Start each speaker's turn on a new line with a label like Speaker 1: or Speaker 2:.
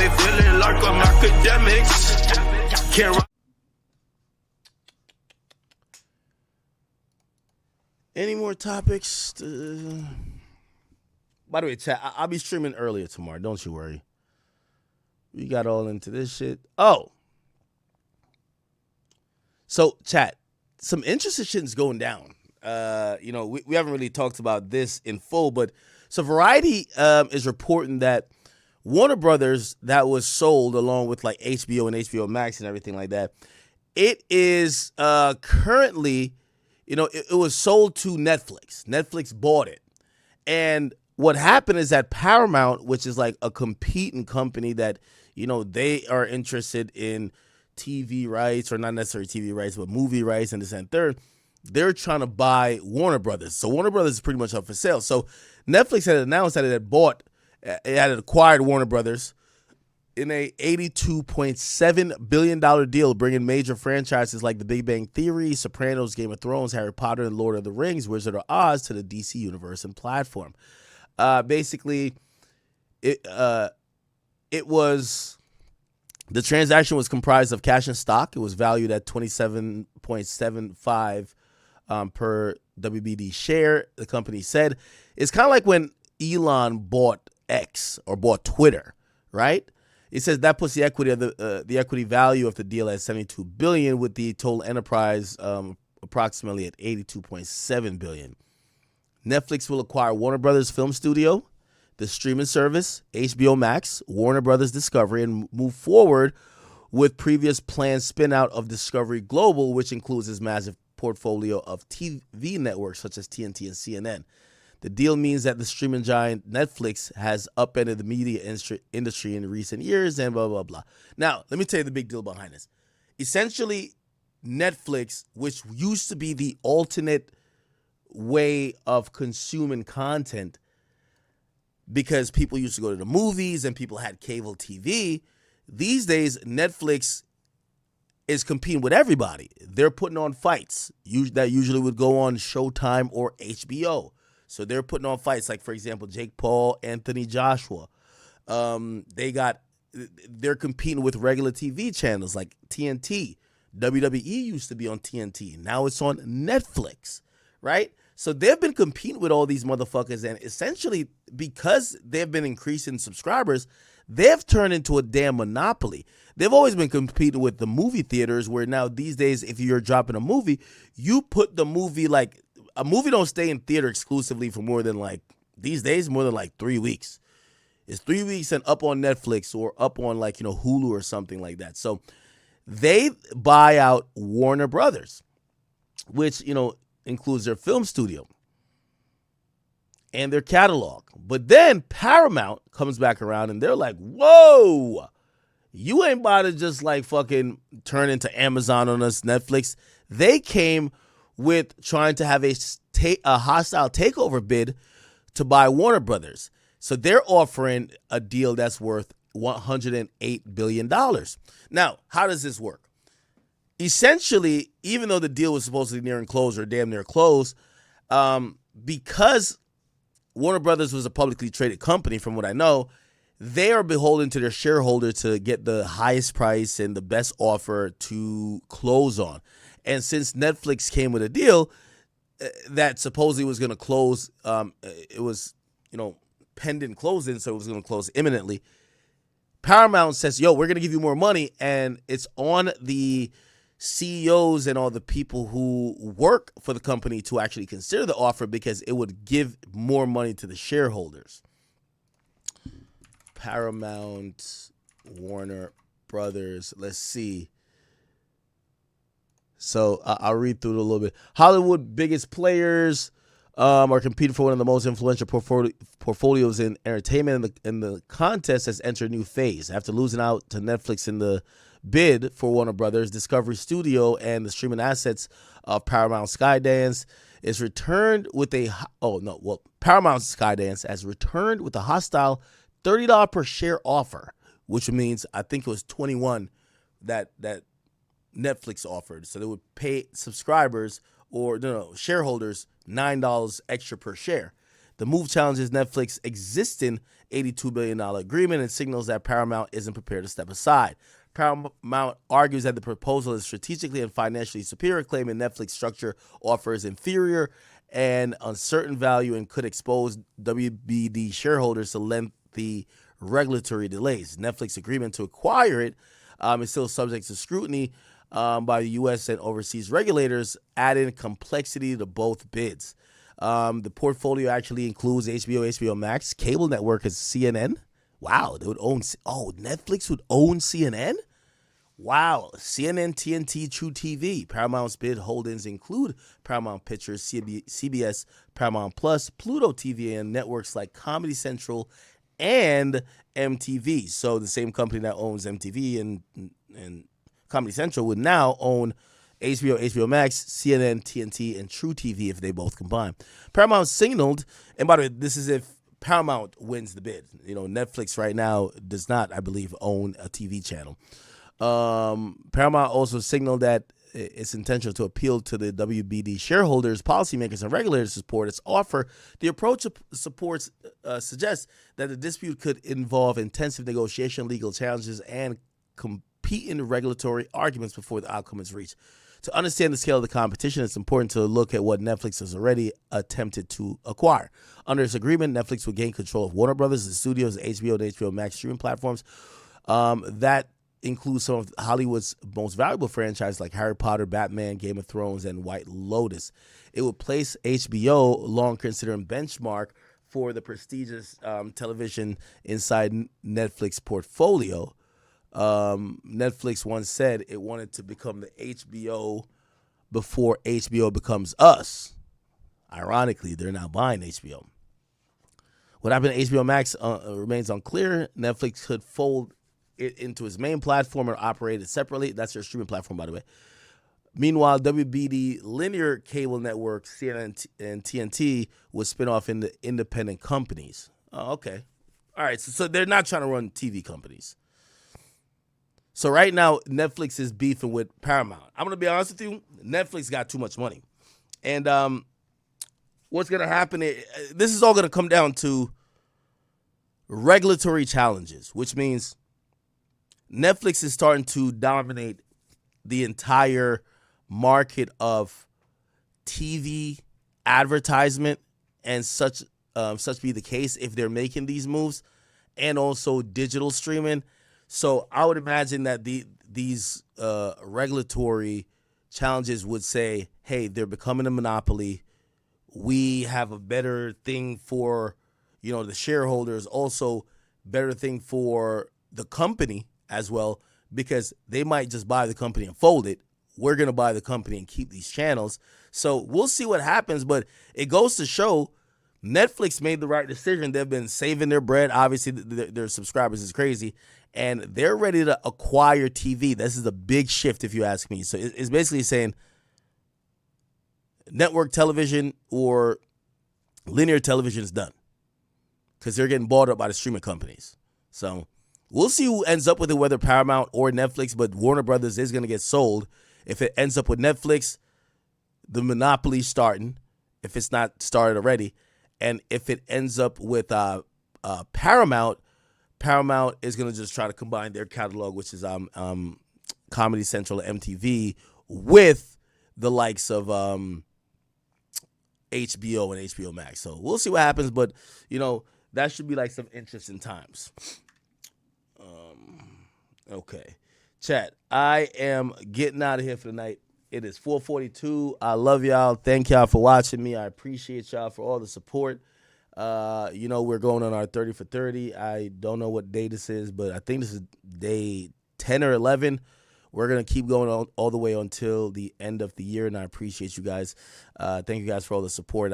Speaker 1: me feeling like I'm academics. Can't.
Speaker 2: Any more topics? By the way, chat, I'll be streaming earlier tomorrow. Don't you worry. We got all into this shit. Oh. So, chat, some interesting shit's going down. We haven't really talked about this in full, but so Variety is reporting that Warner Brothers, that was sold along with like HBO and HBO Max and everything like that, it is currently, it was sold to Netflix. Netflix bought it. And what happened is that Paramount, which is like a competing company that, they are interested in TV rights, or not necessarily TV rights, but movie rights and this and third, they're trying to buy Warner Brothers. So Warner Brothers is pretty much up for sale. So Netflix had announced that it had acquired Warner Brothers in a $82.7 billion deal, bringing major franchises like The Big Bang Theory, Sopranos, Game of Thrones, Harry Potter, and Lord of the Rings, Wizard of Oz to the DC universe and platform. Basically, the transaction was comprised of cash and stock. It was valued at $27.75 per WBD share. The company said it's kind of like when Elon bought X or bought Twitter, right? It says that puts the equity of the equity value of the deal at $72 billion, with the total enterprise approximately at $82.7 billion. Netflix will acquire Warner Brothers Film Studio, the streaming service, HBO Max, Warner Brothers Discovery, and move forward with previous planned spin-out of Discovery Global, which includes its massive portfolio of TV networks such as TNT and CNN. The deal means that the streaming giant Netflix has upended the media industry in recent years and blah, blah, blah. Now, let me tell you the big deal behind this. Essentially, Netflix, which used to be the alternate way of consuming content, because people used to go to the movies and people had cable TV, these days Netflix is competing with everybody. They're putting on fights that usually would go on Showtime or HBO. So they're putting on fights like, for example, Jake Paul, Anthony Joshua. They're competing with regular TV channels like TNT. WWE used to be on TNT. Now it's on Netflix, right? So they've been competing with all these motherfuckers, and essentially because they've been increasing subscribers, they've turned into a damn monopoly. They've always been competing with the movie theaters, where now these days, if you're dropping a movie, you put the movie, like, a movie don't stay in theater exclusively for more than, like, these days, more than like 3 weeks. It's 3 weeks and up on Netflix or up on, like, Hulu or something like that. So they buy out Warner Brothers, which, includes their film studio and their catalog. But then Paramount comes back around and they're like, whoa, you ain't about to just like fucking turn into Amazon on us, Netflix. They came with trying to have a hostile takeover bid to buy Warner Brothers. So they're offering a deal that's worth $108 billion. Now, how does this work? Essentially, even though the deal was supposedly nearing close or damn near close, because Warner Brothers was a publicly traded company, from what I know, they are beholden to their shareholder to get the highest price and the best offer to close on. And since Netflix came with a deal that supposedly was going to close, it was, pending closing, so it was going to close imminently. Paramount says, yo, we're going to give you more money, and it's on the CEOs and all the people who work for the company to actually consider the offer, because it would give more money to the shareholders. Paramount, Warner Brothers, let's see. So I'll read through it a little bit. Hollywood biggest players are competing for one of the most influential portfolios in entertainment, and the contest has entered a new phase. After losing out to Netflix in the bid for Warner Brothers Discovery Studio and the streaming assets of Paramount Skydance is returned with Paramount Skydance has returned with a hostile $30 per share offer, which means I think it was 21 that Netflix offered. So they would pay subscribers or shareholders $9 extra per share. The move challenges Netflix's existing $82 billion agreement and signals that Paramount isn't prepared to step aside. Paramount argues that the proposal is strategically and financially superior, claiming Netflix structure offers inferior and uncertain value and could expose WBD shareholders to lengthy regulatory delays. Netflix agreement to acquire it is still subject to scrutiny by the U.S. and overseas regulators, adding complexity to both bids. The portfolio actually includes HBO, HBO Max, cable network is CNN. Wow, they would own. Oh, Netflix would own CNN? Wow, CNN, TNT, True TV. Paramount's bid holdings include Paramount Pictures, CBS, Paramount Plus, Pluto TV, and networks like Comedy Central and MTV. So the same company that owns MTV and Comedy Central would now own HBO, HBO Max, CNN, TNT, and True TV if they both combine. Paramount signaled, and by the way, this is if Paramount wins the bid. You know, Netflix right now does not, I believe, own a TV channel. Paramount also signaled that its intention to appeal to the WBD shareholders, policymakers, and regulators to support its offer. The approach supports suggests that the dispute could involve intensive negotiation, legal challenges, and competing regulatory arguments before the outcome is reached. To understand the scale of the competition, it's important to look at what Netflix has already attempted to acquire. Under this agreement, Netflix will gain control of Warner Brothers, the studios, HBO, and HBO Max streaming platforms. That includes some of Hollywood's most valuable franchises like Harry Potter, Batman, Game of Thrones, and White Lotus. It will place HBO, long considered benchmark for the prestigious television inside Netflix portfolio. Netflix once said it wanted to become the HBO before HBO becomes us. Ironically, they're now buying HBO. What happened to HBO Max remains unclear. Netflix could fold it into its main platform or operate it separately. That's their streaming platform, by the way. Meanwhile, WBD linear cable network, CNN and TNT, would spin off into independent companies. Oh, okay. All right, so they're not trying to run TV companies. So right now, Netflix is beefing with Paramount. I'm going to be honest with you. Netflix got too much money. And what's going to happen is this is all going to come down to regulatory challenges, which means Netflix is starting to dominate the entire market of TV advertisement, and such be the case if they're making these moves, and also digital streaming. So I would imagine that these regulatory challenges would say, hey, they're becoming a monopoly. We have a better thing for, the shareholders, also better thing for the company as well, because they might just buy the company and fold it. We're going to buy the company and keep these channels. So we'll see what happens, but it goes to show Netflix made the right decision. They've been saving their bread. Obviously, their subscribers is crazy, and they're ready to acquire TV. This is a big shift, if you ask me. So it's basically saying network television or linear television is done because they're getting bought up by the streaming companies. So we'll see who ends up with it, whether Paramount or Netflix, but Warner Brothers is going to get sold. If it ends up with Netflix, the monopoly's starting, if it's not started already. And if it ends up with Paramount is going to just try to combine their catalog, which is Comedy Central and MTV, with the likes of HBO and HBO Max. So we'll see what happens, but, that should be like some interesting times. Okay. Chat, I am getting out of here for the night. It is 4:42. I love y'all. Thank y'all for watching me. I appreciate y'all for all the support. We're going on our 30 for 30. I don't know what day this is, but I think this is day 10 or 11. We're going to keep going all the way until the end of the year, and I appreciate you guys. Thank you guys for all the support.